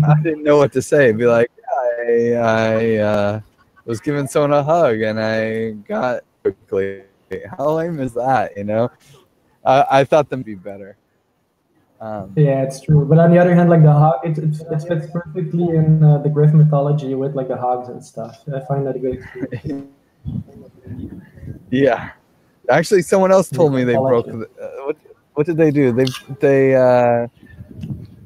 I didn't know what to say. Be like, I was giving someone a hug and I got quickly. How lame is that? I thought them be better. Yeah, it's true. But on the other hand, like the hog, it fits perfectly in the Griff mythology with like the hogs and stuff. I find that a good experience. Yeah. Actually, someone else told me Yeah, they I'll let broke. you. What did they do?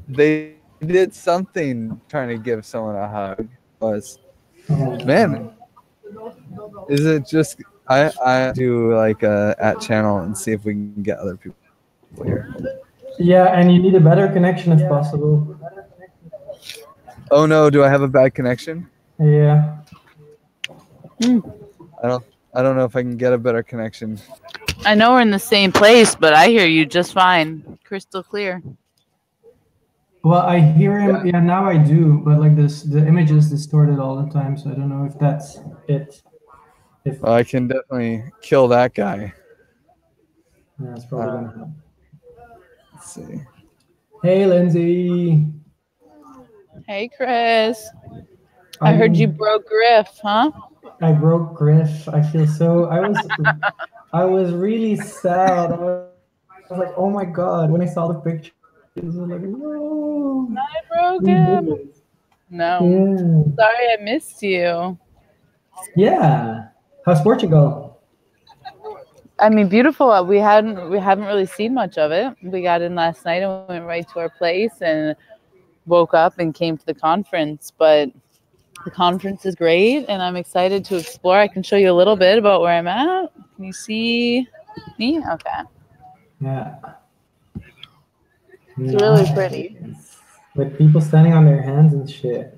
They did something trying to give someone a hug. Was Oh, man, no. is it just I do like a at channel and see if we can get other people here. Yeah, and you need a better connection if possible. Oh no, do I have a bad connection? Yeah. I don't I don't know if I can get a better connection. I know we're in the same place, but I hear you just fine, crystal clear. Well, I hear him. Yeah, now I do, but like this, the image is distorted all the time, so I don't know if that's it. If Well, I can definitely kill that guy. yeah, it's probably gonna happen. Let's see. Hey, Lindsay. Hey, Chris. I I heard you mean, broke Griff, huh? I broke Griff. I feel so. I was really sad. I was like, oh my god, when I saw the pictures, I was like, no, I we did broke it. him. No. Yeah. Sorry I missed you. Yeah. How's Portugal? I mean, beautiful. We haven't really seen much of it. We got in last night and went right to our place and woke up and came to the conference. But the conference is great, and I'm excited to explore. I can show you a little bit about where I'm at. Can you see me? Okay. Yeah. It's really Nice. pretty. With people standing on their hands and shit.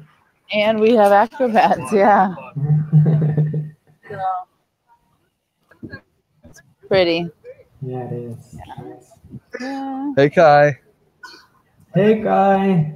And we have acrobats, yeah. So, it's pretty. Yeah, it is. Nice. Yeah. Hey Kai. Hey, guy.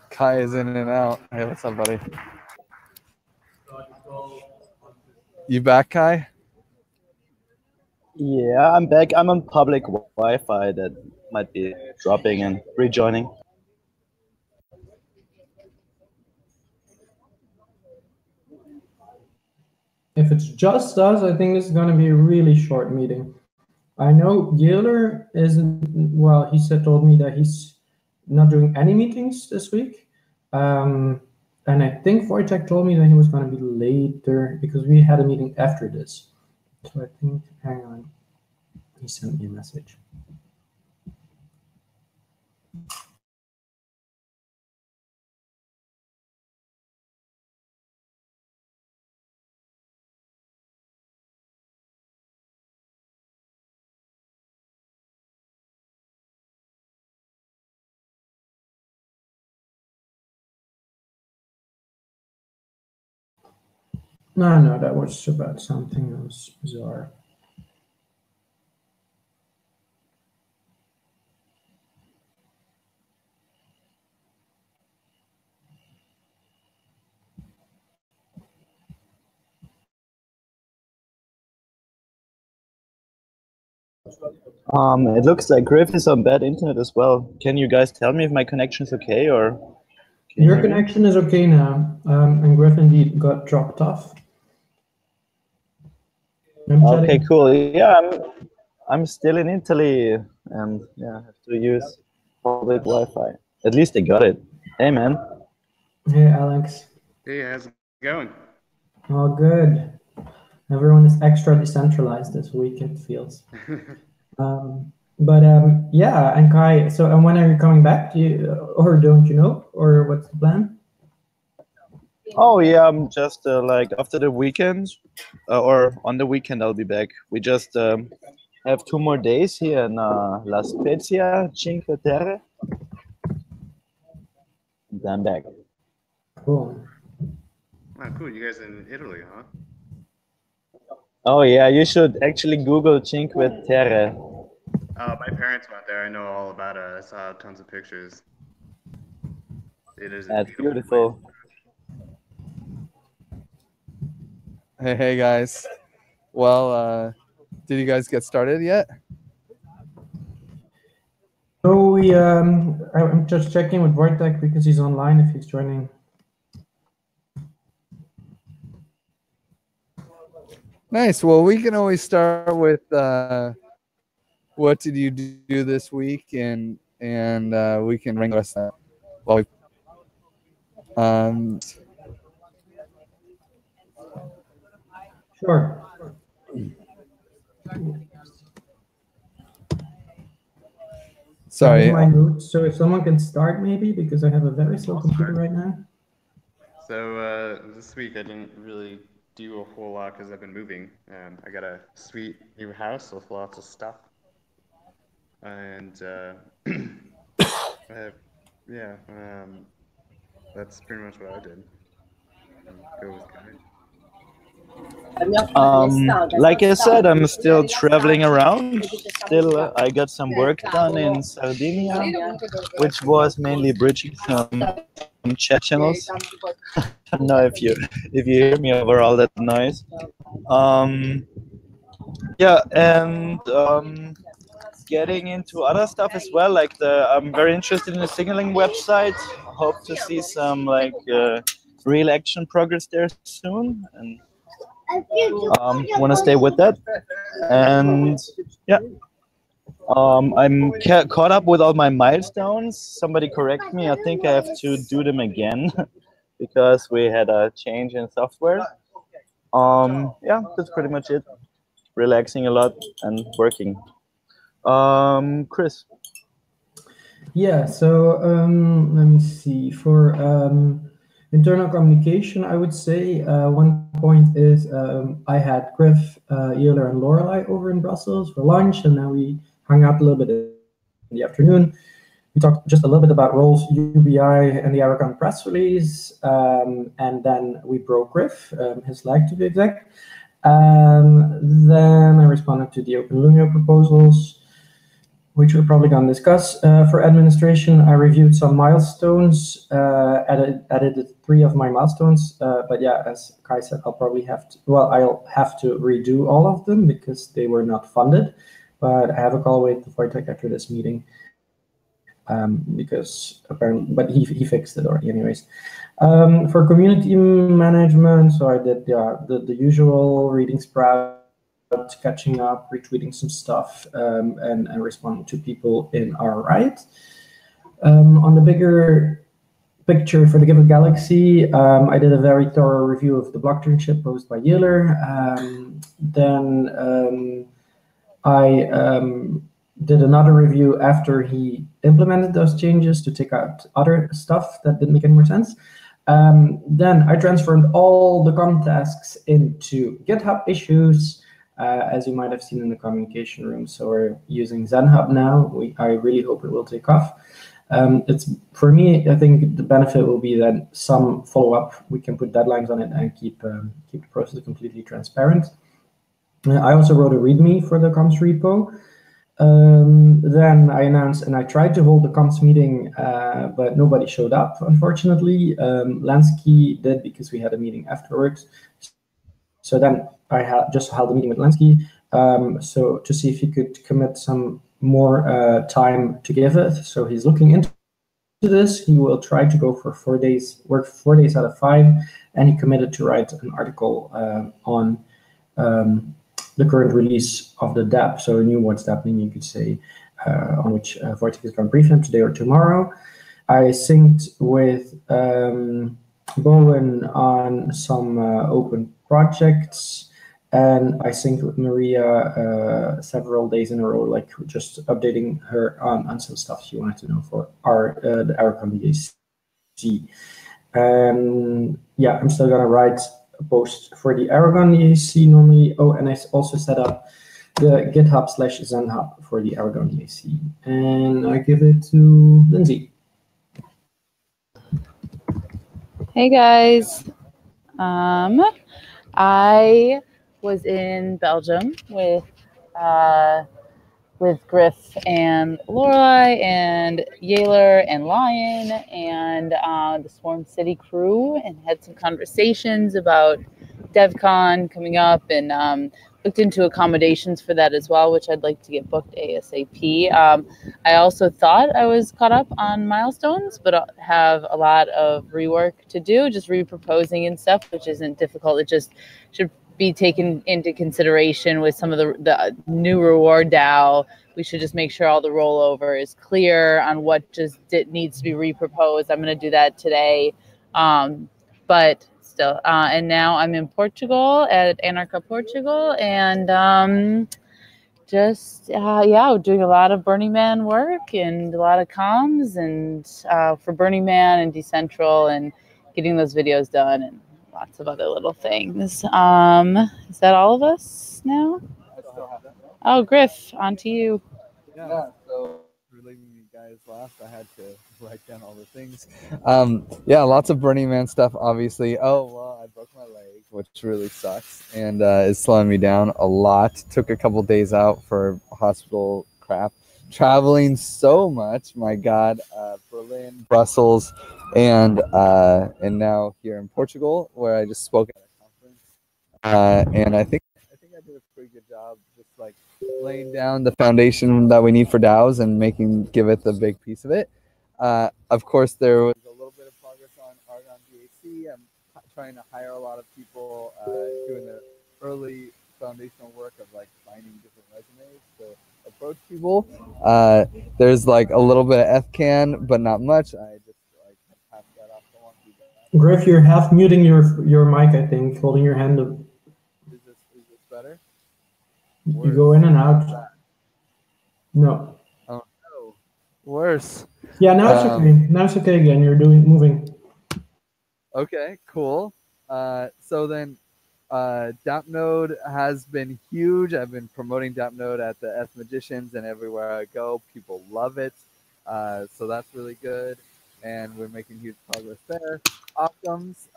Kai is in and out. Hey, what's up, buddy? You back, Kai? Yeah, I'm back. I'm on public Wi-Fi that might be dropping and rejoining. If it's just us, I think this is going to be a really short meeting. I know Giller isn't, well, told me that he's not doing any meetings this week. And I think Wojtek told me that he was going to be later because we had a meeting after this. So I think, hang on, he sent me a message. No, that was about something else bizarre. It looks like Griff is on bad internet as well. Can you guys tell me if my connection is okay or? Can you Your hear me? connection is okay now, and Griff indeed got dropped off. Okay, cool. Yeah, I'm still in Italy, and yeah, I have to use public Wi-Fi. At least I got it. Hey, man. Hey, Alex. Hey, how's it going? All good. Everyone is extra decentralized this week, it feels. Yeah, and Kai, so and when are you coming back? Do you, or don't you know? Or what's the plan? Oh yeah, I'm just like after the weekend, or on the weekend I'll be back. We just have 2 more days here in La Spezia, Cinque Terre, I'm back. Cool. Oh, cool. You guys in Italy, huh? Oh yeah, you should actually Google Cinque Terre. My parents went there. I know all about it. I saw tons of pictures. It is a That's beautiful beautiful. Hey guys. Well, did you guys get started yet? So I'm just checking with Wojtek because he's online if he's joining. Nice. Well, we can always start with what did you do this week, and we can ring the rest of that. Well, Sure. sorry. I have my notes, so if someone can start maybe, because I have a very slow computer right now. So this week I didn't really do a whole lot because I've been moving. I got a sweet new house with lots of stuff, and yeah, that's pretty much what I did. Go with Kai. Like I said, I'm still traveling around. Still, I got some work done in Sardinia, which was mainly bridging some chat channels. I don't know if you hear me over all that noise. Yeah, and getting into other stuff as well. Like I'm very interested in the signaling website. Hope to see some like real action progress there soon, and want to stay with that. And yeah, I'm caught up with all my milestones. Somebody correct me. I think I have to do them again because we had a change in software. Yeah, that's pretty much it. Relaxing a lot and working. Chris. Yeah, so let me see. For internal communication, I would say one point is I had Griff, Euler, and Lorelei over in Brussels for lunch, and then we hung out a little bit in the afternoon. We talked just a little bit about roles, UBI, and the Aragon press release, and then we broke Griff, his leg to be exact. Then I responded to the OpenLumio proposals, which we're probably going to discuss. For administration, I reviewed some milestones, edited 3 of my milestones. But yeah, as Kai said, I'll have to redo all of them because they were not funded. But I have a call with Wojtek after this meeting because apparently, but he fixed it already anyways. For community management, so I did the usual reading Sprout, catching up, retweeting some stuff, and responding to people in our right. On the bigger picture for the Given Galaxy, I did a very thorough review of the blockchain chip posed by Euler. Then I did another review after he implemented those changes to take out other stuff that didn't make any more sense. Then I transformed all the com tasks into GitHub issues, as you might have seen in the communication room. So we're using ZenHub now. I really hope it will take off. It's for me, I think the benefit will be that some follow-up, we can put deadlines on it and keep the process completely transparent. I also wrote a README for the comms repo. Then I announced, and I tried to hold the comms meeting, but nobody showed up, unfortunately. Lansky did because we had a meeting afterwards. So then I just held a meeting with Lansky, so to see if he could commit some more time to give it. So he's looking into this. He will try to go for 4 days, work 4 days out of 5, and he committed to write an article on the current release of the DApp, so a new what's happening, you could say, on which Wojtek is going to brief him today or tomorrow. I synced with Bowen on some open projects, and I synced with Maria several days in a row, like just updating her on some stuff she wanted to know for the Aragon DAC. And yeah, I'm still gonna write a post for the Aragon DAC normally. Oh, and I also set up the GitHub/ZenHub for the Aragon DAC. And I give it to Lindsay. Hey guys. I was in Belgium with Griff and Lorelai and Yaler and Lion and the Swarm City crew, and had some conversations about DevCon coming up, and looked into accommodations for that as well, which I'd like to get booked ASAP. I also thought I was caught up on milestones, but have a lot of rework to do, just reproposing and stuff, which isn't difficult. It just should be taken into consideration with some of the new reward DAO. We should just make sure all the rollover is clear on what just needs to be reproposed. I'm going to do that today. But still, and now I'm in Portugal at Anarcha Portugal, and just doing a lot of Burning Man work and a lot of comms and for Burning Man and Decentral, and getting those videos done and lots of other little things. Is that all of us now? I still have that. Oh, Griff, on to you. Yeah, so for leaving you guys last, I had to write down all the things. Yeah, lots of Burning Man stuff, obviously. Oh, well, I broke my leg, which really sucks, and is slowing me down a lot. Took a couple days out for hospital crap. Traveling so much, my God. Berlin, Brussels, and now here in Portugal, where I just spoke at a conference. And I think I did a pretty good job, just like laying down the foundation that we need for DAOs and give it the big piece of it. Of course, there was a little bit of progress on Argon DAC. I'm trying to hire a lot of people doing the early foundational work of like finding different resumes to approach people. There's like a little bit of FCAN, but not much. I just like pass that off to one people. Griff, you're half muting your mic, I think, holding your hand up. Is this better? You go in and out. No. Oh no. Worse. Yeah, now it's okay. Now it's okay again. You're moving. Okay, cool. So then DAppNode has been huge. I've been promoting DAppNode at the Eth Magicians, and everywhere I go, people love it. So that's really good. And we're making huge progress there. Optum's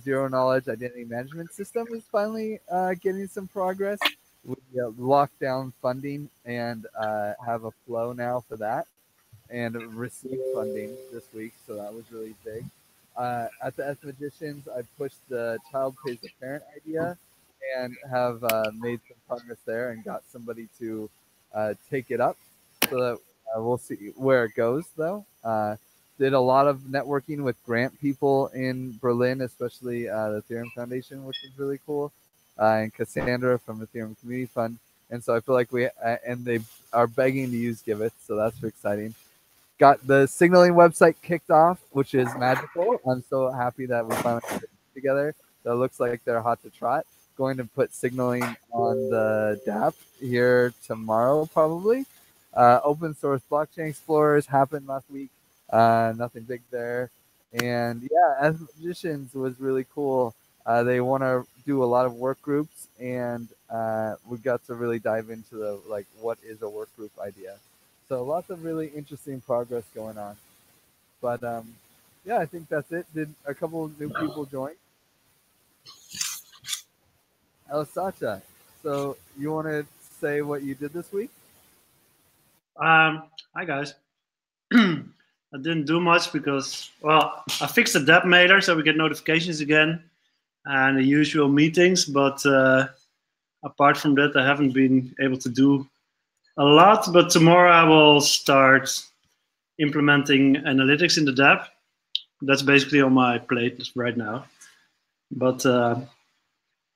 Zero Knowledge Identity Management System is finally getting some progress. We locked down funding and have a flow now for that, and received funding this week, so that was really big. At the Eth Magicians, I pushed the child pays the parent idea and have made some progress there and got somebody to take it up, so that we'll see where it goes, though. Did a lot of networking with grant people in Berlin, especially the Ethereum Foundation, which is really cool. And Cassandra from the Ethereum Community Fund, and so I feel like and they are begging to use Giveth, so that's exciting. Got the signaling website kicked off, which is magical. I'm so happy that we finally put it together. That looks like they're hot to trot. Going to put signaling on the DApp here tomorrow, probably. Open source blockchain explorers happened last week. Nothing big there, and yeah, Eth Magicians was really cool. They want to do a lot of work groups, and we got to really dive into the what is a work group idea. So lots of really interesting progress going on. But yeah, I think that's it. Did a couple of new people join? Sacha, so you want to say what you did this week? Hi guys. I didn't do much because, well, I fixed the DApp mailer so we get notifications again and the usual meetings, but apart from that, I haven't been able to do a lot. But tomorrow I will start implementing analytics in the DApp. That's basically on my plate right now. But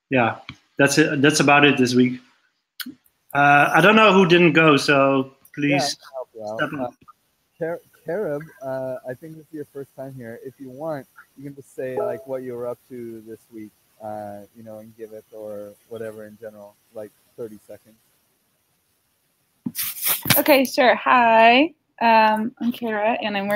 yeah, that's it. That's about it this week. I don't know who didn't go, so please step up. Carib, I think this is your first time here. If you want, you can just say what you were up to this week, and give it or whatever in general, 30 seconds. Okay, sure. Hi, I'm Kara, and I'm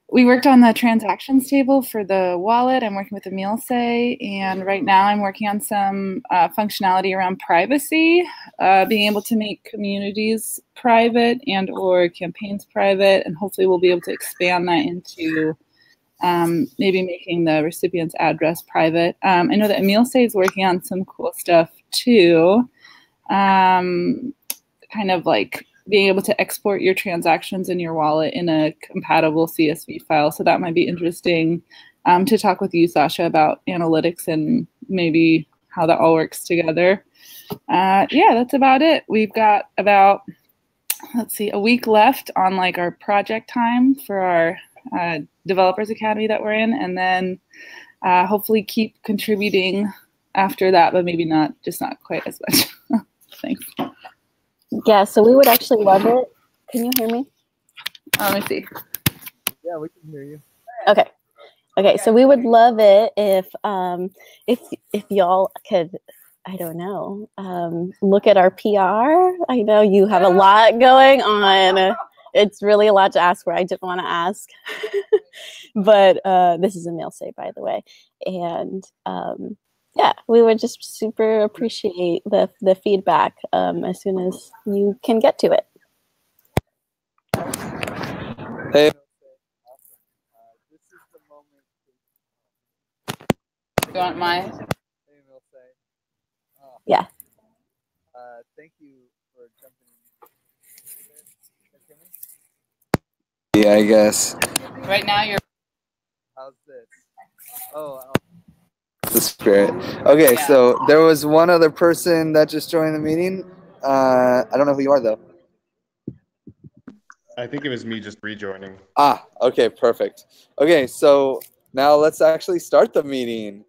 we worked on the transactions table for the wallet. I'm working with Emilce, and right now I'm working on some functionality around privacy, being able to make communities private and or campaigns private, and hopefully we'll be able to expand that into maybe making the recipient's address private. I know that Emilce is working on some cool stuff too, kind of like being able to export your transactions in your wallet in a compatible CSV file. So that might be interesting to talk with you, Sasha, about analytics and maybe how that all works together. Yeah, that's about it. We've got about, let's see, a week left on like our project time for our Developers Academy that we're in, and then hopefully keep contributing after that, but maybe not, just not quite as much. Thanks. Yeah, so we would actually love it. Can you hear me? Let me see. Yeah, we can hear you. Okay. Okay, so we would love it if y'all could, I don't know, look at our PR. I know you have a lot going on. It's really a lot to ask for. I didn't want to ask. But this is Emilce, by the way. And yeah, we would just super appreciate the feedback as soon as you can get to it. Hey. This is the moment. You want my? Hey, Emilce. Yeah. Thank you for jumping in. Yeah, I guess. Right now you're. How's this? Oh, the spirit. Okay, Yeah. so there was one other person that just joined the meeting. I don't know who you are though. I think it was me just rejoining. Ah, okay, perfect. Okay, so now let's actually start the meeting.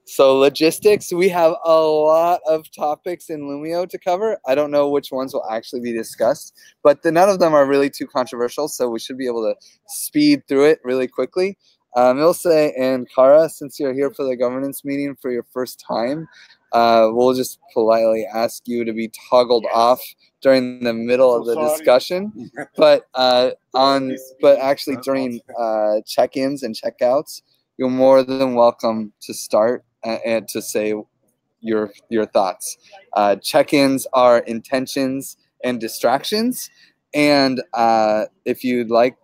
So logistics, we have a lot of topics in Loomio to cover. I don't know which ones will actually be discussed, but none of them are really too controversial, so we should be able to speed through it really quickly. Emilce and Kara, since you're here for the governance meeting for your first time, we'll just politely ask you to be toggled off during the middle of the discussion, but actually during check-ins and checkouts, you're more than welcome to start and to say your thoughts. Check-ins are intentions and distractions, and if you'd like,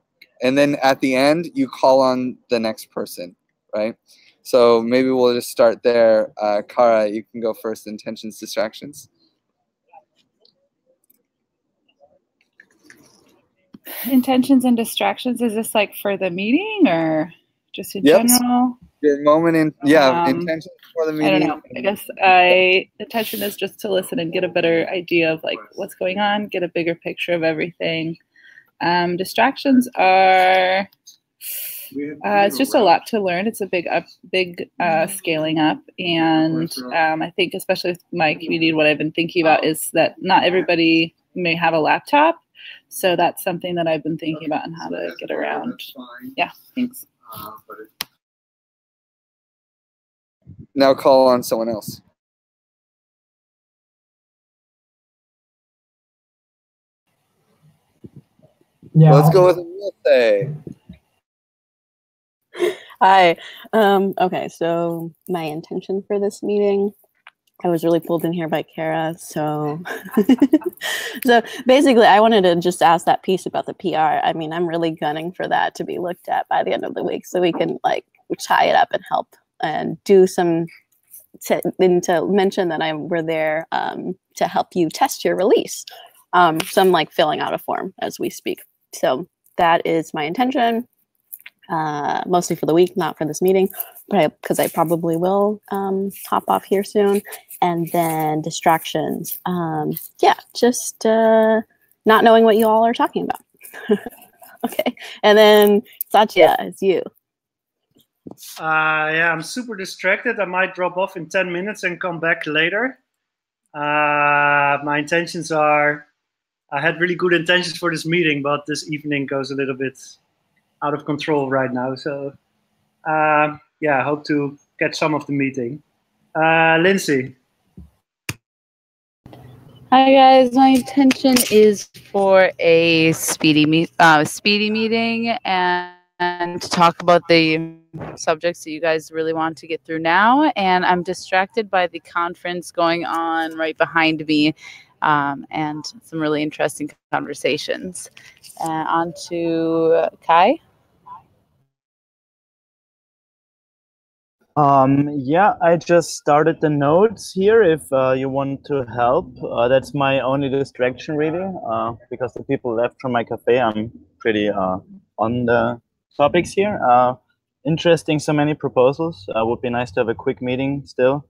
and then at the end you call on the next person, right? So maybe we'll just start there. Kara, you can go first. Intentions, distractions. Intentions and distractions, is this like for the meeting or just in general? Your moment in, intentions for the meeting. I don't know. I guess intention is just to listen and get a better idea of like what's going on, get a bigger picture of everything. Distractions are, it's just a lot to learn. It's a big scaling up. And I think especially with my community, what I've been thinking about is that not everybody may have a laptop. So that's something that I've been thinking about and how to get around. Yeah, thanks. Now call on someone else. Yeah. Let's go with Emilce. Hi. Okay, so my intention for this meeting, I was really pulled in here by Kara, so so basically I wanted to just ask that piece about the PR. I mean, I'm really gunning for that to be looked at by the end of the week so we can like tie it up and help and do some to mention that we're there to help you test your release. So I'm like filling out a form as we speak. So that is my intention. Mostly for the week, not for this meeting, but because I probably will hop off here soon. And then distractions. Yeah, just not knowing what you all are talking about. Okay. And then Satya, it's you. Yeah, I'm super distracted. I might drop off in 10 minutes and come back later. My intentions are, I had really good intentions for this meeting, but this evening goes a little bit out of control right now. So yeah, I hope to catch some of the meeting. Lindsay. Hi guys, my intention is for a speedy meeting and to talk about the subjects that you guys really want to get through now. And I'm distracted by the conference going on right behind me and some really interesting conversations. On to Kai. Yeah, I just started the notes here if you want to help. That's my only distraction really, because the people left from my cafe, I'm pretty on the topics here. Interesting, so many proposals. Would be nice to have a quick meeting still.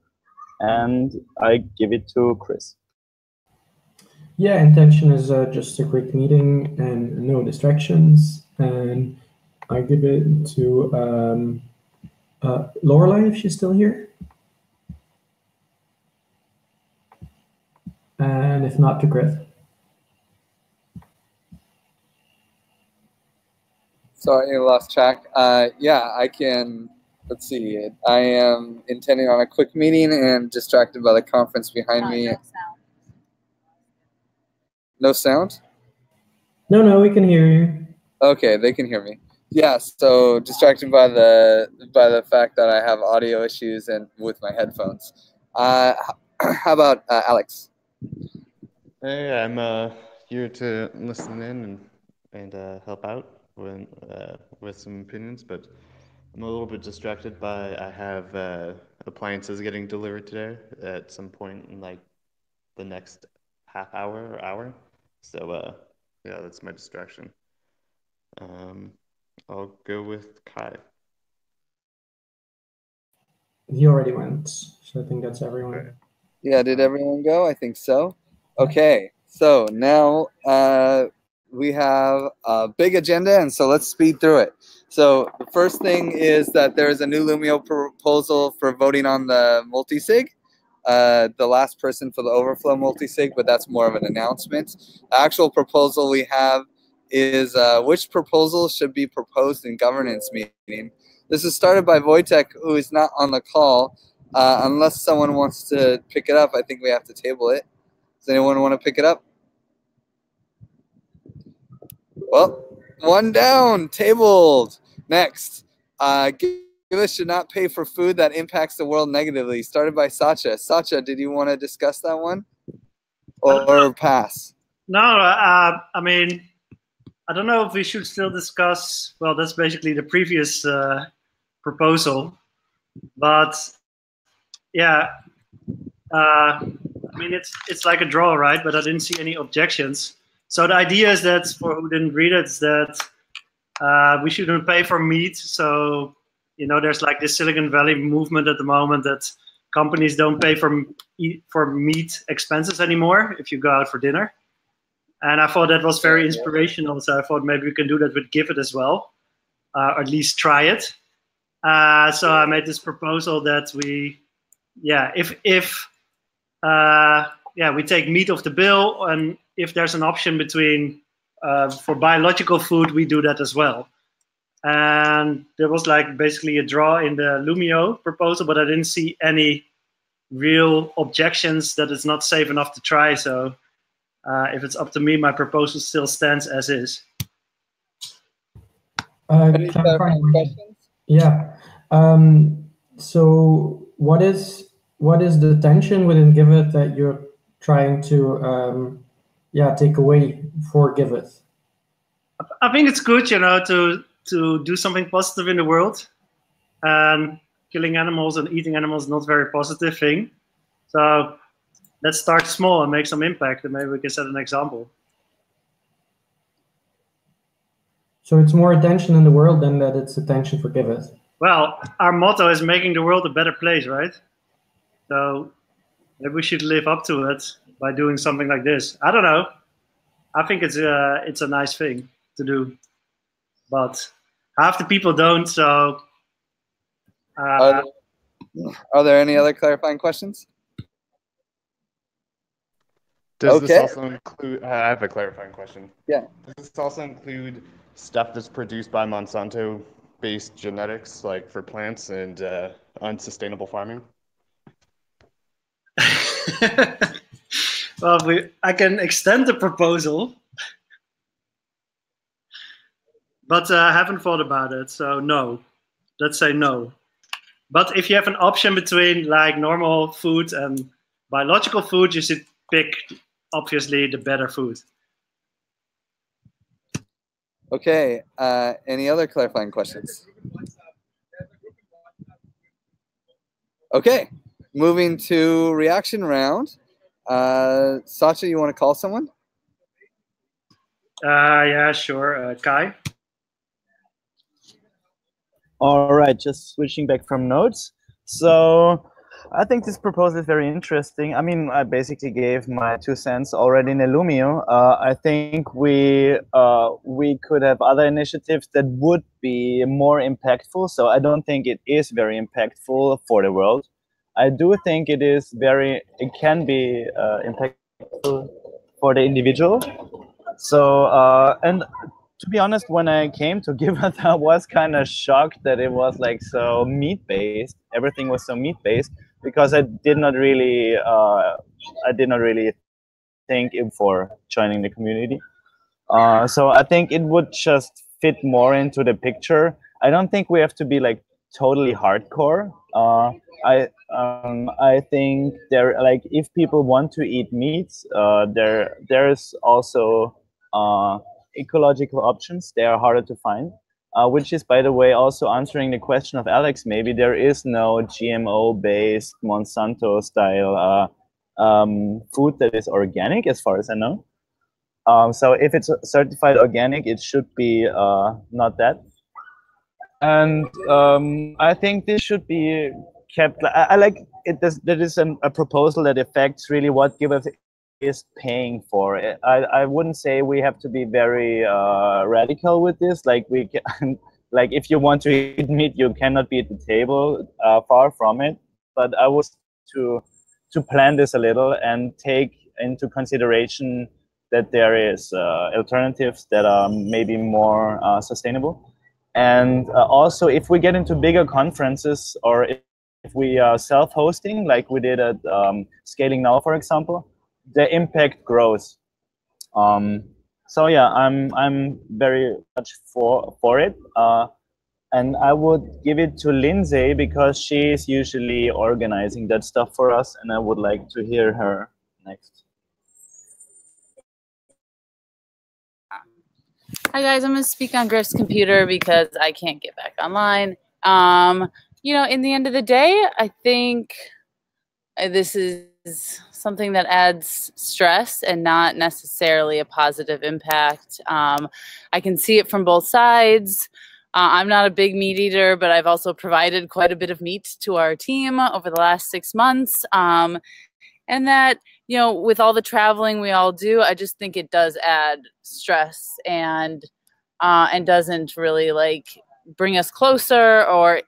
And I give it to Chris. Yeah, intention is just a quick meeting and no distractions. And I give it to Lorelai, if she's still here. And if not, to Griff. Sorry, I lost track. Yeah, I can. Let's see. I am intending on a quick meeting and distracted by the conference behind me. No sound? No, we can hear you. Okay, they can hear me. Yeah, so distracted by the fact that I have audio issues and with my headphones. How about Alex? Hey, I'm here to listen in and help out with some opinions, but I'm a little bit distracted by I have appliances getting delivered today at some point in like the next half hour or hour. So yeah, that's my distraction. I'll go with Kai. He already went, so I think that's everyone. Okay. Yeah, did everyone go? I think so. Okay, so now we have a big agenda, and so let's speed through it. So the first thing is that there is a new Lumio proposal for voting on the multisig. The last person for the overflow multisig, but that's more of an announcement. The actual proposal we have is which proposal should be proposed in governance meeting. This is started by Wojtek, who is not on the call. Unless someone wants to pick it up, I think we have to table it. Does anyone want to pick it up? Well, one down, tabled. Next, Giveth should not pay for food that impacts the world negatively. Started by Satya. Satya, did you want to discuss that one? Or pass? No, I mean, I don't know if we should still discuss, well, that's basically the previous proposal. But yeah, I mean, it's like a draw, right? But I didn't see any objections. So the idea is that, for who didn't read it, is that we shouldn't pay for meat. So, you know, there's like this Silicon Valley movement at the moment that companies don't pay for meat expenses anymore if you go out for dinner. And I thought that was very inspirational. So I thought maybe we can do that with Giveth as well, or at least try it. So I made this proposal that we, we take meat off the bill, and if there's an option between for biological food, we do that as well. And there was like basically a draw in the Lumio proposal, but I didn't see any real objections that it's not safe enough to try. So if it's up to me, my proposal still stands as is. Any questions? Yeah. So what is the tension within Giveth that you're trying to take away for Giveth? I think it's good, you know, to do something positive in the world. Killing animals and eating animals is not a very positive thing. So let's start small and make some impact, and maybe we can set an example. So it's more attention in the world than that it's attention for Giveth. Well, our motto is making the world a better place, right? So maybe we should live up to it by doing something like this. I don't know. I think it's a nice thing to do, but half the people don't. So Are there any other clarifying questions? Does this also include, I have a clarifying question. Yeah. Does this also include stuff that's produced by Monsanto-based genetics, like for plants and unsustainable farming? Well, I can extend the proposal, but I haven't thought about it, so no. Let's say no. But if you have an option between like normal food and biological food, you should pick, obviously, the better food. Okay. Any other clarifying questions? Okay, moving to reaction round. Sacha, you want to call someone? Yeah, sure. Kai. All right, just switching back from notes. So I think this proposal is very interesting. I mean, I basically gave my 2 cents already in Illumio. I think we could have other initiatives that would be more impactful. So I don't think it is very impactful for the world. I do think it can be impactful for the individual. So and to be honest, when I came to Giveth, I was kind of shocked that it was like so meat-based. Everything was so meat-based because I did not really think for joining the community. So I think it would just fit more into the picture. I don't think we have to be like totally hardcore. I think if people want to eat meats, there's also ecological options. They are harder to find, which is, by the way, also answering the question of Alex. Maybe there is no GMO-based Monsanto-style food that is organic, as far as I know. So if it's certified organic, it should be not that. And I think this should be kept. I like it. There is a proposal that affects really what Giveth is paying for. I wouldn't say we have to be very radical with this. Like we can, like if you want to eat meat, you cannot be at the table. Far from it. But I was to plan this a little and take into consideration that there is alternatives that are maybe more sustainable. And also, if we get into bigger conferences, or if we are self-hosting, like we did at Scaling Now, for example, the impact grows. So yeah, I'm very much for it, and I would give it to Lindsay because she is usually organizing that stuff for us, and I would like to hear her next. Hi guys, I'm gonna speak on Griff's computer because I can't get back online. You know, in the end of the day, I think this is something that adds stress and not necessarily a positive impact. I can see it from both sides. I'm not a big meat eater, but I've also provided quite a bit of meat to our team over the last 6 months. And that, you know, with all the traveling we all do, I just think it does add stress and doesn't really like bring us closer or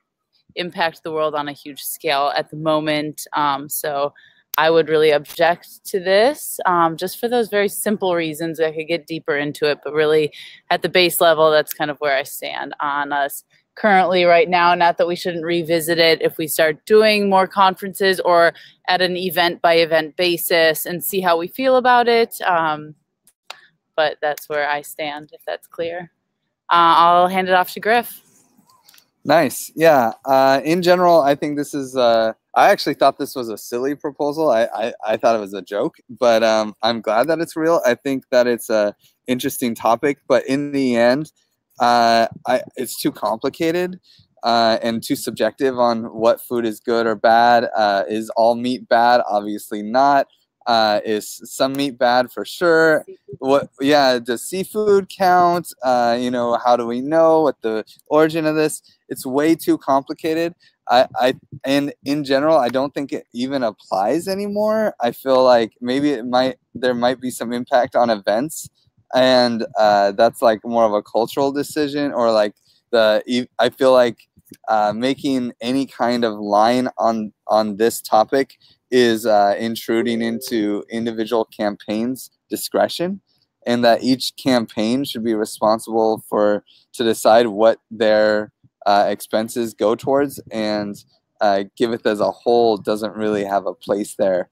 impact the world on a huge scale at the moment. So I would really object to this just for those very simple reasons. I could get deeper into it, but really at the base level, that's kind of where I stand on us currently right now. Not that we shouldn't revisit it if we start doing more conferences or at an event by event basis and see how we feel about it. But that's where I stand, if that's clear. I'll hand it off to Griff. Nice. Yeah. In general, I think this is, I actually thought this was a silly proposal. I thought it was a joke, but I'm glad that it's real. I think that it's a interesting topic, but in the end, it's too complicated and too subjective on what food is good or bad. Is all meat bad? Obviously not. Is some meat bad for sure? Does seafood count? You know, how do we know what the origin of this? It's way too complicated. And in general, I don't think it even applies anymore. I feel like maybe there might be some impact on events, and that's like more of a cultural decision, or like I feel like making any kind of line on this topic is intruding into individual campaigns' discretion, and that each campaign should be responsible to decide what their expenses go towards, and Giveth as a whole doesn't really have a place there.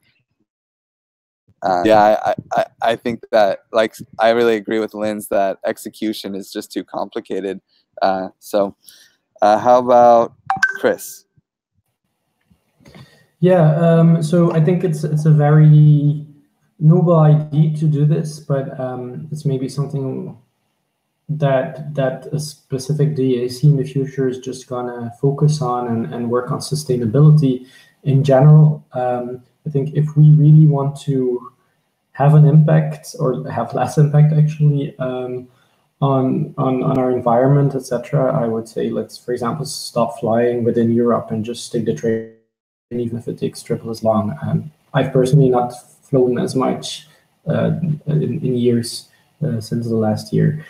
I think that, like, I really agree with Linz that execution is just too complicated. So how about Chris? Yeah, so I think it's a very noble idea to do this, but it's maybe something that a specific DAC in the future is just gonna focus on and work on sustainability. in general, I think if we really want to have an impact or have less impact actually on our environment, etc., I would say let's, for example, stop flying within Europe and just take the train, even if it takes triple as long. I've personally not flown as much in years since the last year.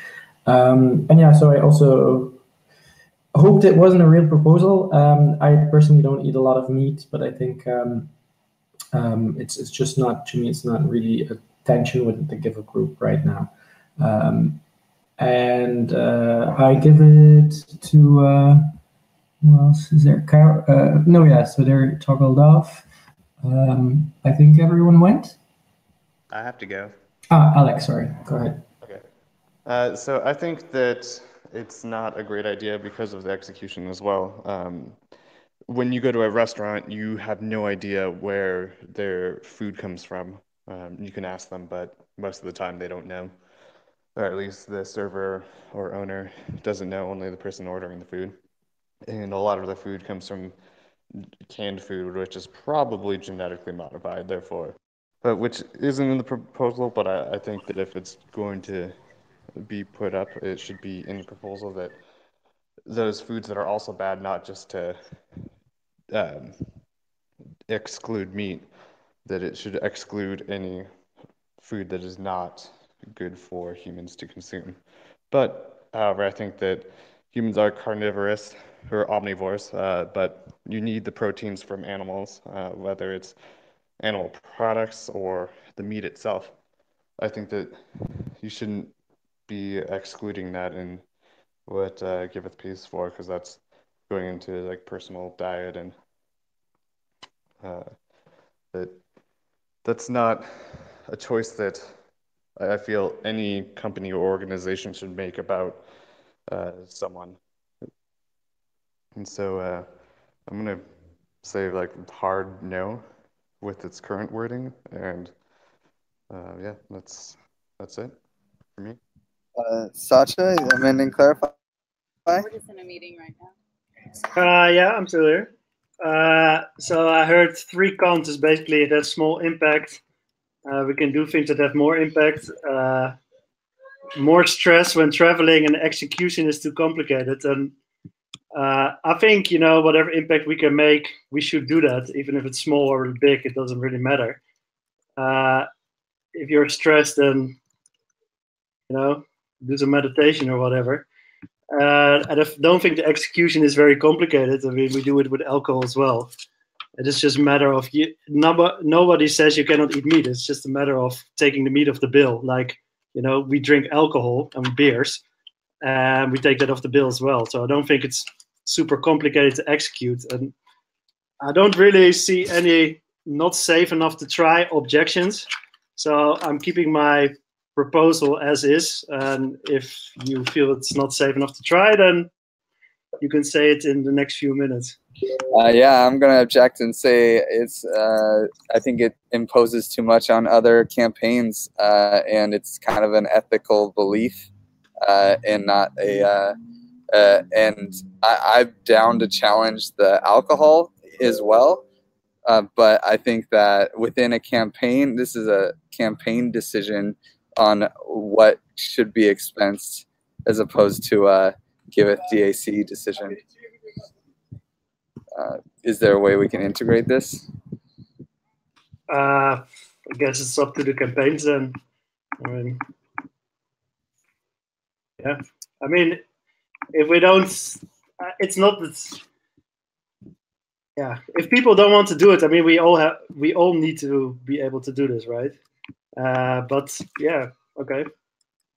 And yeah, so I also hoped it wasn't a real proposal. I personally don't eat a lot of meat, but I think it's just not, to me, it's not really a tension with the Give group right now. And I give it to, who else is there? No, yeah, so they're toggled off. I think everyone went. I have to go. Alex, sorry, go ahead. Okay. So I think that it's not a great idea because of the execution as well. When you go to a restaurant, you have no idea where their food comes from. You can ask them, but most of the time they don't know. Or at least the server or owner doesn't know, only the person ordering the food. And a lot of the food comes from canned food, which is probably genetically modified, therefore. But which isn't in the proposal, but I think that if it's going to be put up, it should be in the proposal that those foods that are also bad, not just to exclude meat, that it should exclude any food that is not good for humans to consume. But however, I think that humans are carnivorous or omnivores, but you need the proteins from animals, whether it's animal products or the meat itself. I think that you shouldn't be excluding that in what Giveth Peace for, because that's going into like personal diet, and that's not a choice that I feel any company or organization should make about someone. And so I'm gonna say like hard no with its current wording, and yeah, that's it for me. Sacha, amend and clarify. We're just in a meeting right now. Yeah, I'm still here. So I heard 3 cons is basically it has small impact. We can do things that have more impact. More stress when traveling, and execution is too complicated. And I think, whatever impact we can make, we should do that, even if it's small or big. It doesn't really matter. If you're stressed, then do some meditation or whatever. And I don't think the execution is very complicated. I mean, we do it with alcohol as well. It is just a matter of nobody says you cannot eat meat. It's just a matter of taking the meat off the bill. Like, we drink alcohol and beers, and we take that off the bill as well. So I don't think it's super complicated to execute. And I don't really see any not safe enough to try objections. So I'm keeping my proposal as is. And if you feel it's not safe enough to try, then you can say it in the next few minutes. Yeah, I'm going to object and say it's. I think it imposes too much on other campaigns, and it's kind of an ethical belief, and not a. And I'm down to challenge the alcohol as well, but I think that within a campaign, this is a campaign decision on what should be expensed, as opposed to a Giveth DAC decision. Is there a way we can integrate this? I guess it's up to the campaigns then. Yeah. I mean, if we don't, it's not that. Yeah. If people don't want to do it, I mean, we all need to be able to do this, right? But yeah, okay.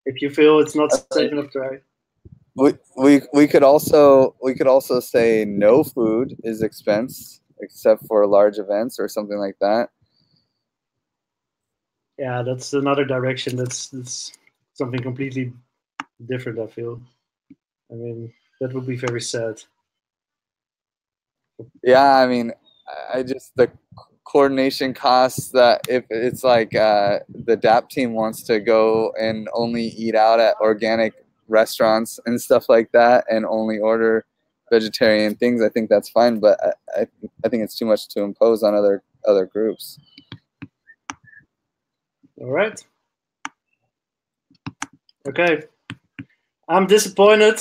If you feel it's not safe enough to try. We could also say no food is expense except for large events or something like that. Yeah, that's another direction. That's something completely different, I feel. I mean, that would be very sad. Yeah, I mean, the coordination costs, that if it's like the DAP team wants to go and only eat out at organic restaurants and stuff like that, and only order vegetarian things, I think that's fine. But I think it's too much to impose on other groups. All right. Okay. I'm disappointed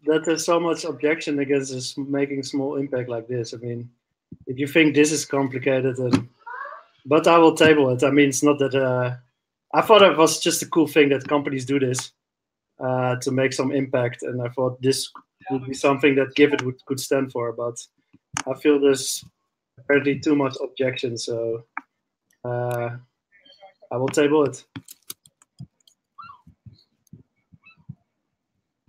that there's so much objection against us making small impact like this. I mean, if you think this is complicated, but I will table it. I mean, it's not that. I thought it was just a cool thing that companies do this to make some impact, and I thought this would be something that Giveth could stand for. But I feel there's apparently too much objection, so I will table it.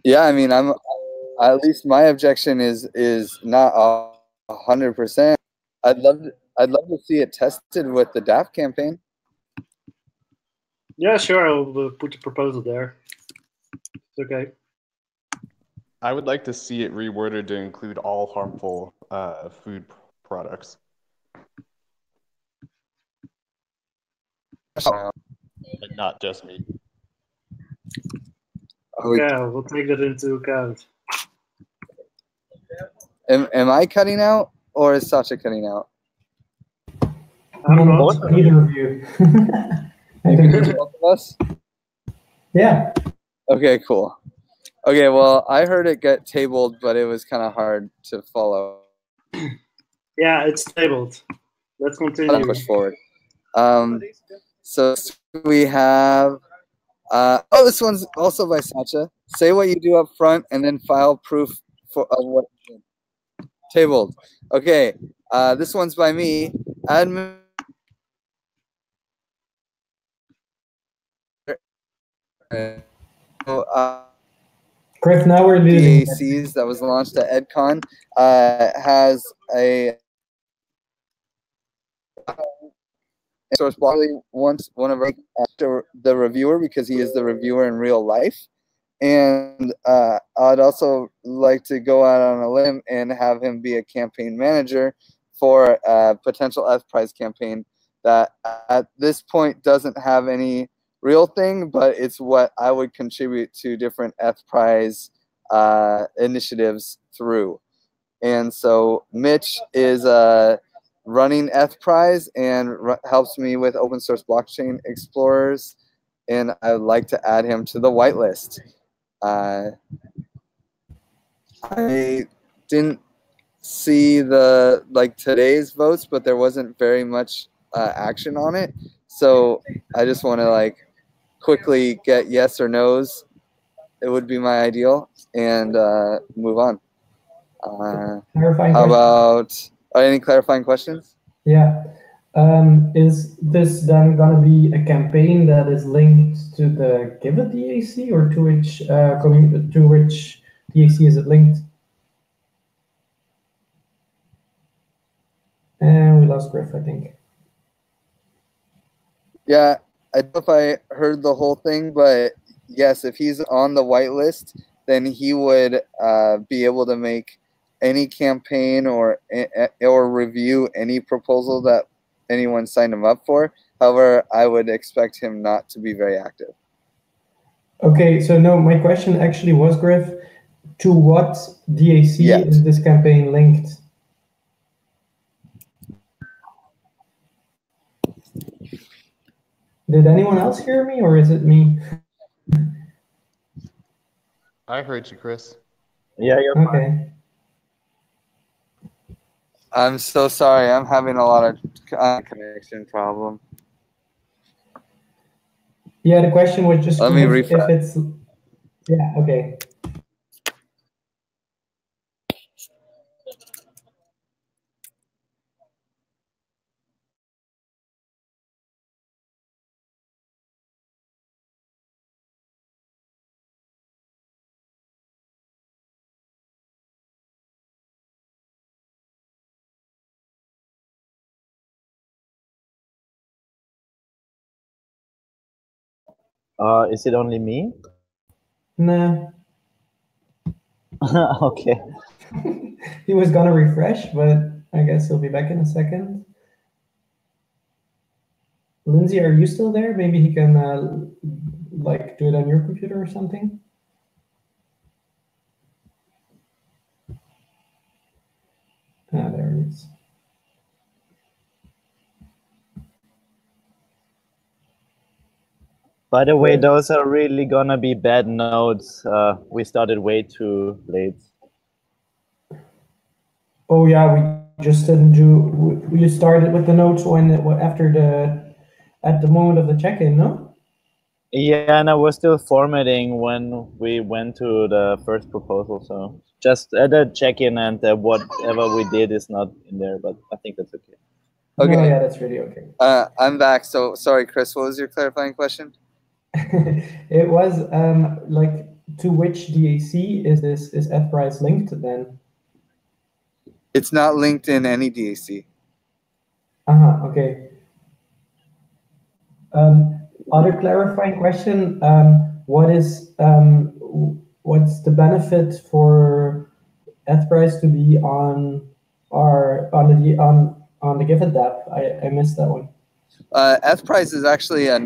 Yeah, I mean, at least my objection is not 100%. I'd love to see it tested with the DAF campaign. Yeah, sure. I'll put the proposal there. It's okay. I would like to see it reworded to include all harmful food products. But not just meat. Okay, we'll take that into account. Am I cutting out, or is Sasha cutting out? I'm not either of you. I think both of us. Yeah. Okay, cool. Okay, well, I heard it get tabled, but it was kind of hard to follow. Yeah, it's tabled. Let's continue. Push forward. So we have. Oh, this one's also by Sasha. Say what you do up front, and then file proof of what you did. Tabled. Okay. This one's by me. Admin. Chris, now we're losing DACs that was launched at EdCon has a source probably wants one of our after the reviewer because he is the reviewer in real life, and I'd also like to go out on a limb and have him be a campaign manager for a potential F Prize campaign that at this point doesn't have any real thing, but it's what I would contribute to different F Prize initiatives through. And so Mitch is running F Prize and helps me with open source blockchain explorers, and I would like to add him to the whitelist. I didn't see the today's votes, but there wasn't very much action on it, so I just want to quickly get yes or no's. It would be my ideal, and move on. How about any clarifying questions? Yeah. Is this then going to be a campaign that is linked to the Giveth DAC, or to which DAC is it linked? And we lost Griff, I think. Yeah, I don't know if I heard the whole thing, but yes, if he's on the whitelist, then he would be able to make any campaign or review any proposal that anyone signed him up for. However, I would expect him not to be very active. Okay, so no, my question actually was, Griff, to what DAC is this campaign linked? Did anyone else hear me, or is it me? I heard you, Chris. Yeah, you're okay. Fine. I'm so sorry. I'm having a lot of connection problem. Yeah, the question was just Let me refresh. if it's... Yeah, okay. Is it only me? No. Okay. He was gonna refresh, but I guess he'll be back in a second. Lindsay, are you still there? Maybe he can do it on your computer or something. Ah, there it is. By the way, those are really gonna be bad notes. We started way too late. Oh yeah, we just didn't do. You started with the notes when after at the moment of the check-in, no? Yeah, and I was still formatting when we went to the first proposal. So just the check-in and whatever we did is not in there, but I think that's okay. Okay. No, yeah, that's really okay. I'm back. So sorry, Chris. What was your clarifying question? It was like, to which DAC is Ethprise linked then? It's not linked in any DAC. Okay. Other clarifying question: what's the benefit for Ethprise to be on the Gifford DApp? I missed that one. Ethprise is actually a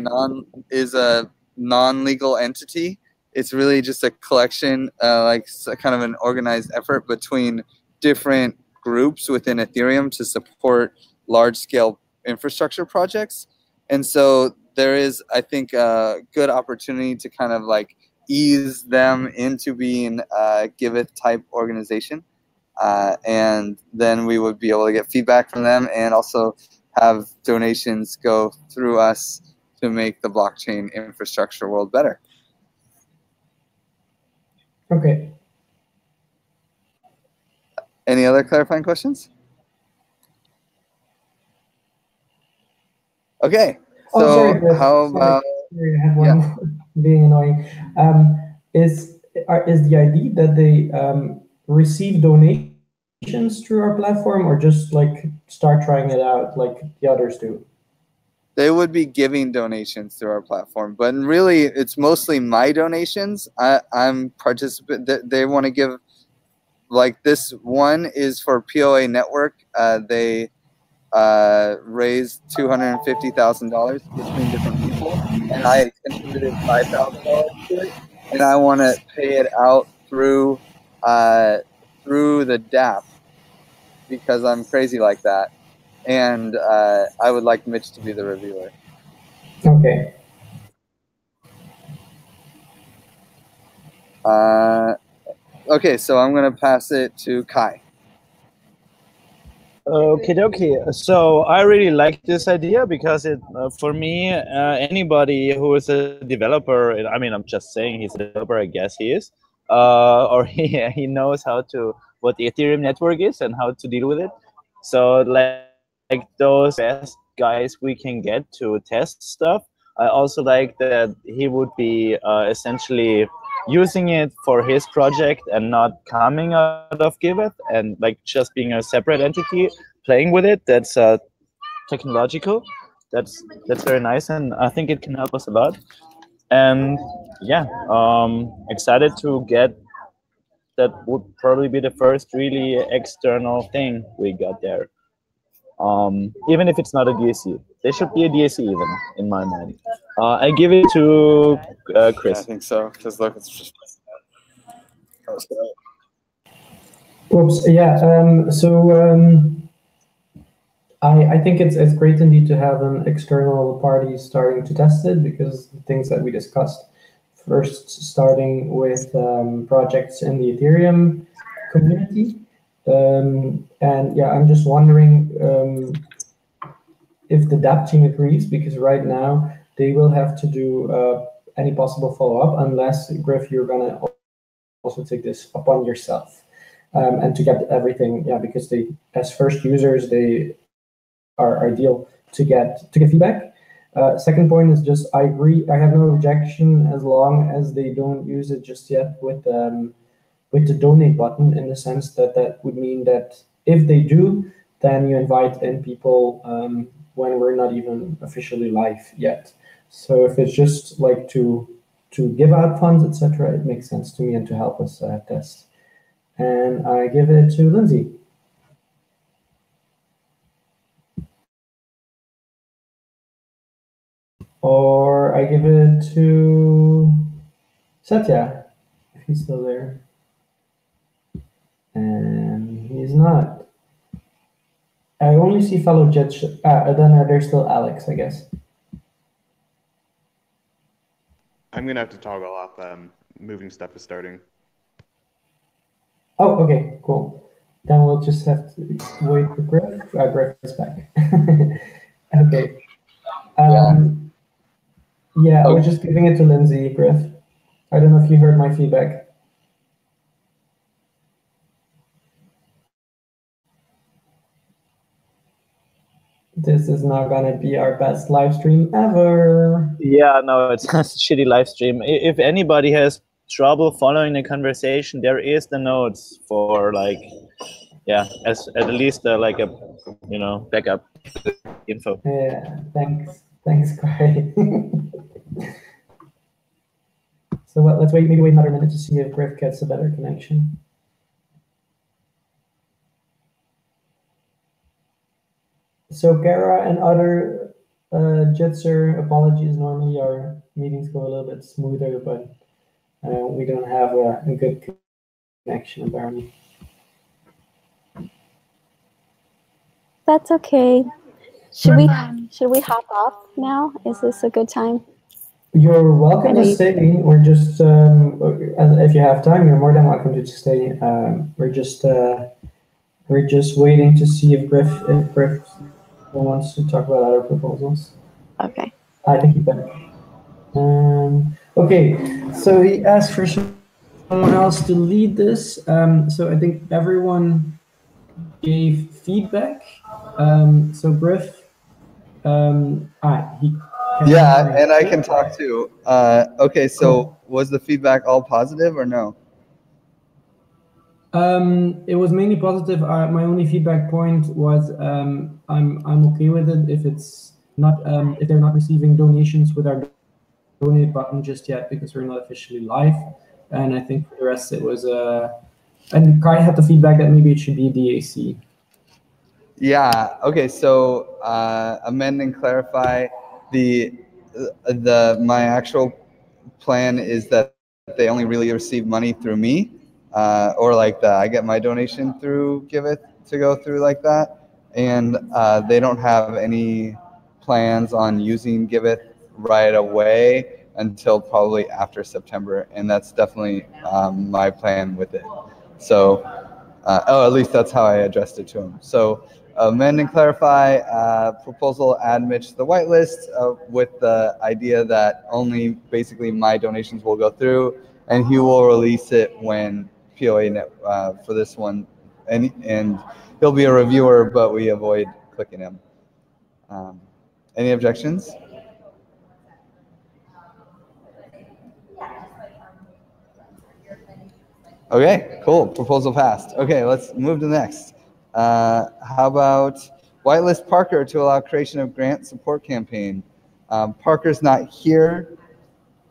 non-legal entity. It's really just a collection, kind of an organized effort between different groups within Ethereum to support large-scale infrastructure projects. And so there is, I think, a good opportunity to kind of like ease them into being a Giveth type organization. And then we would be able to get feedback from them and also have donations go through us to make the blockchain infrastructure world better. Okay. Any other clarifying questions? Okay. So sorry, Chris. how about? Sorry, I had one more being annoying. Is the idea that they receive donations through our platform, or just like start trying it out like the others do? They would be giving donations through our platform, but really it's mostly my donations. I'm participant. They want to give, like this one is for POA Network. They raised $250,000 between different people, and I contributed $5,000 to it, and I want to pay it out through the DApp because I'm crazy like that. And I would like Mitch to be the reviewer. Okay. Okay, so I'm going to pass it to Kai. Okay. So I really like this idea because it, for me, anybody who is a developer, I mean, I'm just saying he's a developer, I guess he is, or he knows what the Ethereum network is and how to deal with it. So like those best guys we can get to test stuff. I also like that he would be essentially using it for his project and not coming out of Giveth and like just being a separate entity playing with it. That's technological. That's very nice, and I think it can help us a lot. And yeah, excited to get that. Would probably be the first really external thing we got there. Even if it's not a DAC, there should be a DAC even in my mind. I give it to Chris. Yeah, I think so, because look, it's just. Oops. Yeah. I think it's great indeed to have an external party starting to test it, because the things that we discussed, first starting with projects in the Ethereum community. And yeah, I'm just wondering if the DApp team agrees, because right now they will have to do any possible follow-up, unless, Griff, you're going to also take this upon yourself. And to get everything, yeah, because they, as first users, they are ideal to get feedback. Second point is just, I agree, I have no objection as long as they don't use it just yet with the donate button, in the sense that would mean that if they do, then you invite in people when we're not even officially live yet. So if it's just like to give out funds, etc., it makes sense to me and to help us test. And I give it to Lindsay. Or I give it to Satya, if he's still there. And he's not. I only see fellow Jets. Then there's still Alex, I guess. I'm gonna have to toggle off. Moving stuff is starting. Oh, okay, cool. Then we'll just have to wait for Griff. Griff is back. Okay. Yeah, I was just giving it to Lindsay, Griff. I don't know if you heard my feedback. This is not gonna be our best live stream ever. Yeah, no, it's a shitty live stream. If anybody has trouble following the conversation, there is the notes for like, yeah, as at least like a, you know, backup info. Yeah, thanks, Corey. So let's maybe wait another minute to see if Griff gets a better connection. So Kara and other Jitser, apologies. Normally our meetings go a little bit smoother, but we don't have a good connection apparently. That's okay. Should we hop off now? Is this a good time? You're welcome to stay. We're just if you have time, you're more than welcome to stay. We're just waiting to see if Griff wants to talk about other proposals. Okay. I think he's back. Okay, so he asked for someone else to lead this. So I think everyone gave feedback. So Griff, yeah, and I can talk too. Okay, so was the feedback all positive or no? It was mainly positive. My only feedback point was I'm okay with it if it's not if they're not receiving donations with our donate button just yet because we're not officially live. And I think for the rest it was and Kai had the feedback that maybe it should be DAC. Yeah. Okay. So amend and clarify my actual plan is that they only really receive money through me, or like I get my donation through Giveth to go through like that, and they don't have any plans on using Giveth right away until probably after September, and that's definitely my plan with it. So, at least that's how I addressed it to him. So. Amend and clarify proposal, add Mitch to the whitelist with the idea that only basically my donations will go through, and he will release it when POA net for this one, and he'll be a reviewer, but we avoid clicking him. Any objections? Okay, cool. Proposal passed. Okay, let's move to the next. How about whitelist Parker to allow creation of grant support campaign? Parker's not here,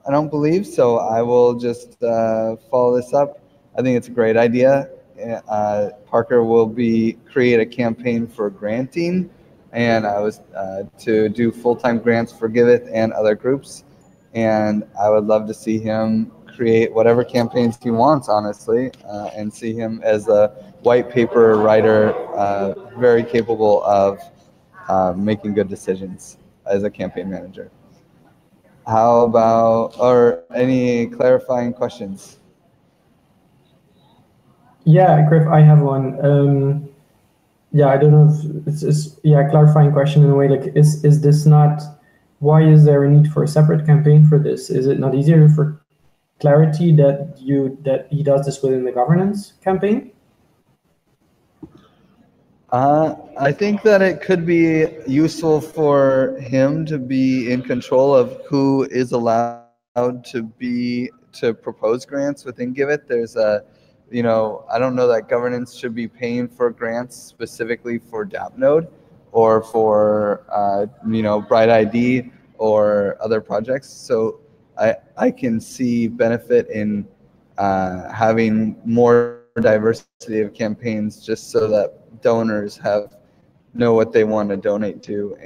I don't believe, so I will just follow this up. I think it's a great idea. Parker will create a campaign for granting, and I was to do full-time grants for Giveth and other groups, and I would love to see him create whatever campaigns he wants, honestly, and see him as a white paper writer, very capable of making good decisions as a campaign manager. How about, or any clarifying questions? Yeah, Griff, I have one. Yeah, I don't know if it's clarifying question in a way, like, is this not, why is there a need for a separate campaign for this? Is it not easier for clarity that he does this within the governance campaign? I think that it could be useful for him to be in control of who is allowed to propose grants within Giveth. There's I don't know that governance should be paying for grants specifically for DAppNode or for Bright ID or other projects. So I can see benefit in having more diversity of campaigns just so that donors know what they want to donate to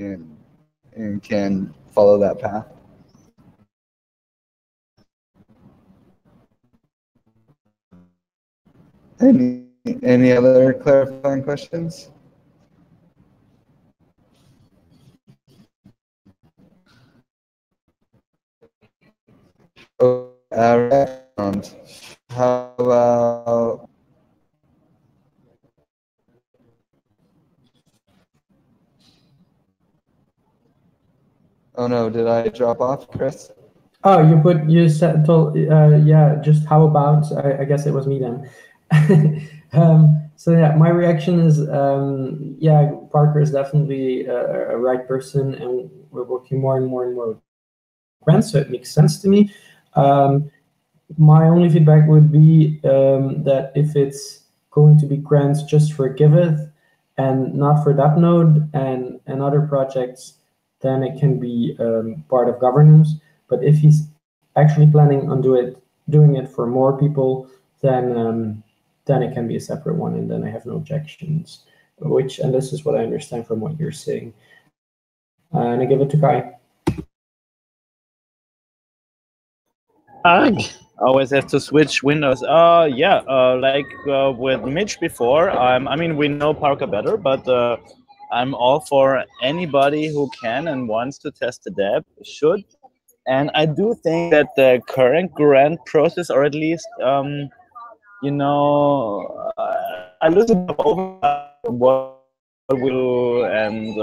and can follow that path. Any other clarifying questions? round. How about? Oh no, did I drop off, Chris? Oh, you said yeah. Just how about? I guess it was me then. So yeah, my reaction is yeah, Parker is definitely a right person, and we're working more and more and more with grants, so it makes sense to me. My only feedback would be that if it's going to be grants just for Giveth and not for that node and other projects, then it can be part of governance. But if he's actually planning on doing it for more people, then it can be a separate one, and then I have no objections. And this is what I understand from what you're saying. And I give it to Kai. I always have to switch windows. Yeah, with Mitch before, I mean, we know Parker better, but I'm all for anybody who can and wants to test the dApp should. And I do think that the current grant process, or at least, you know, I lose a bit over what we do, and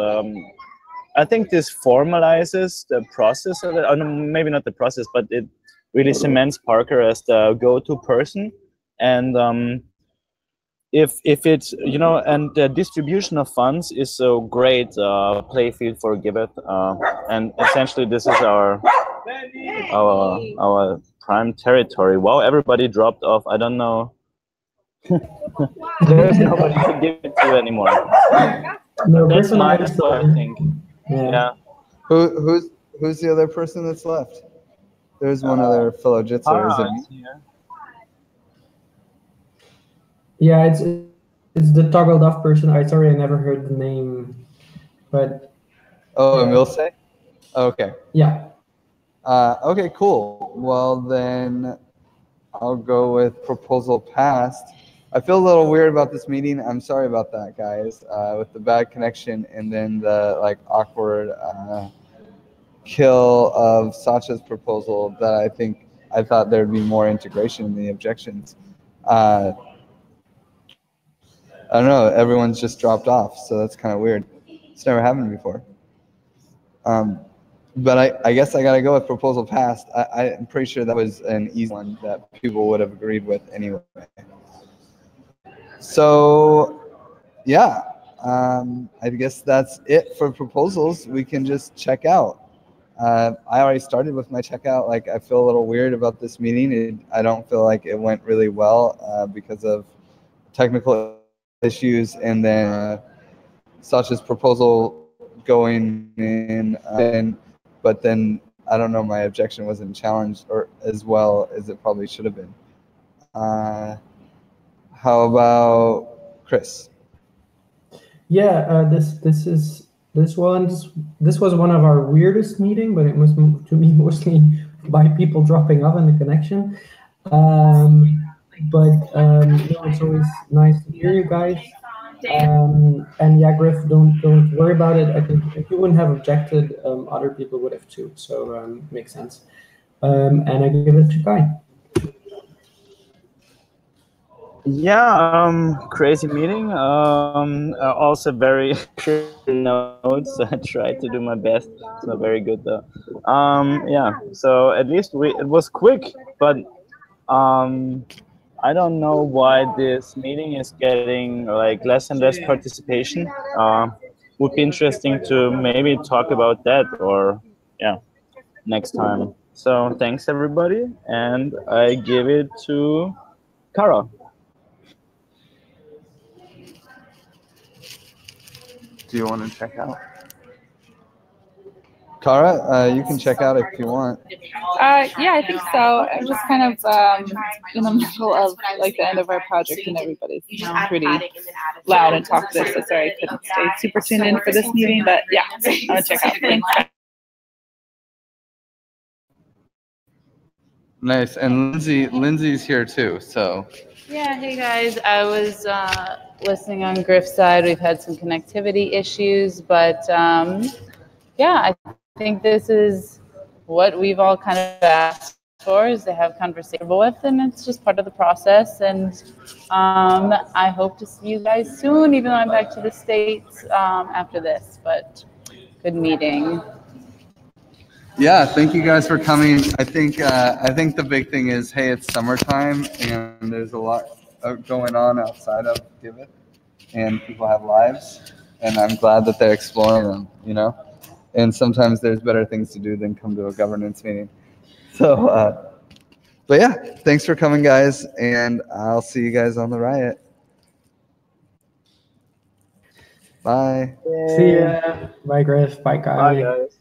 I think this formalizes the process of it. Or maybe not the process, but it really cements Parker as the go-to person. And if it's, you know, and the distribution of funds is so great, play field for Giveth, and essentially this is our prime territory. Wow, everybody dropped off. I don't know. There's nobody to give it to anymore. No, That's my personally, thought, I think. Yeah. Who's the other person that's left? There's one other fellow Jitzer, is it? Yeah, it's the toggled off person. Sorry, I never heard the name, but. Oh, Emilce? Okay. Yeah. Okay, cool. Well, then I'll go with proposal passed. I feel a little weird about this meeting. I'm sorry about that, guys, with the bad connection and then the awkward kill of Sacha's proposal that I thought there'd be more integration in the objections. I don't know, everyone's just dropped off, so that's kind of weird. It's never happened before. But I guess I gotta go with proposal passed. I'm pretty sure that was an easy one that people would have agreed with anyway. So, yeah, I guess that's it for proposals. We can just check out. I already started with my checkout. I feel a little weird about this meeting. I don't feel like it went really well because of technical issues, and then Sacha's proposal going in, but then I don't know, my objection wasn't challenged or as well as it probably should have been. How about Chris? Yeah, this was one of our weirdest meeting, but it was to me mostly by people dropping off in the connection. But it's always nice to hear you guys. And yeah, Griff, don't worry about it. I think if you wouldn't have objected, other people would have too. So makes sense. And I give it to Kai. Yeah, crazy meeting. Also very notes. I tried to do my best. It's not very good though. Yeah, so at least it was quick, but I don't know why this meeting is getting less and less participation. Would be interesting to maybe talk about that, or yeah, next time. So thanks everybody, and I give it to Kara. Do you want to check out? Kara, you can check out if you want. Yeah, I think so. I'm just kind of in the middle of the end of our project, and everybody's pretty loud and talkative. So sorry I couldn't stay super tuned in for this meeting, but yeah, I'm gonna check out. Thanks. Nice, and Lindsay's here too. So. Yeah, hey guys. I was listening on Griff's side. We've had some connectivity issues, but yeah, I think this is what we've all kind of asked mentors, they have conversation with, and it's just part of the process. And I hope to see you guys soon, even though I'm back to the States after this. But good meeting. Yeah, thank you guys for coming. I think the big thing is, hey, it's summertime and there's a lot going on outside of Giveth, and people have lives, and I'm glad that they're exploring them, you know. And sometimes there's better things to do than come to a governance meeting. So, but yeah, thanks for coming, guys, and I'll see you guys on the riot. Bye. See ya. Bye, Griff. Bye, Kyle. Bye, guys.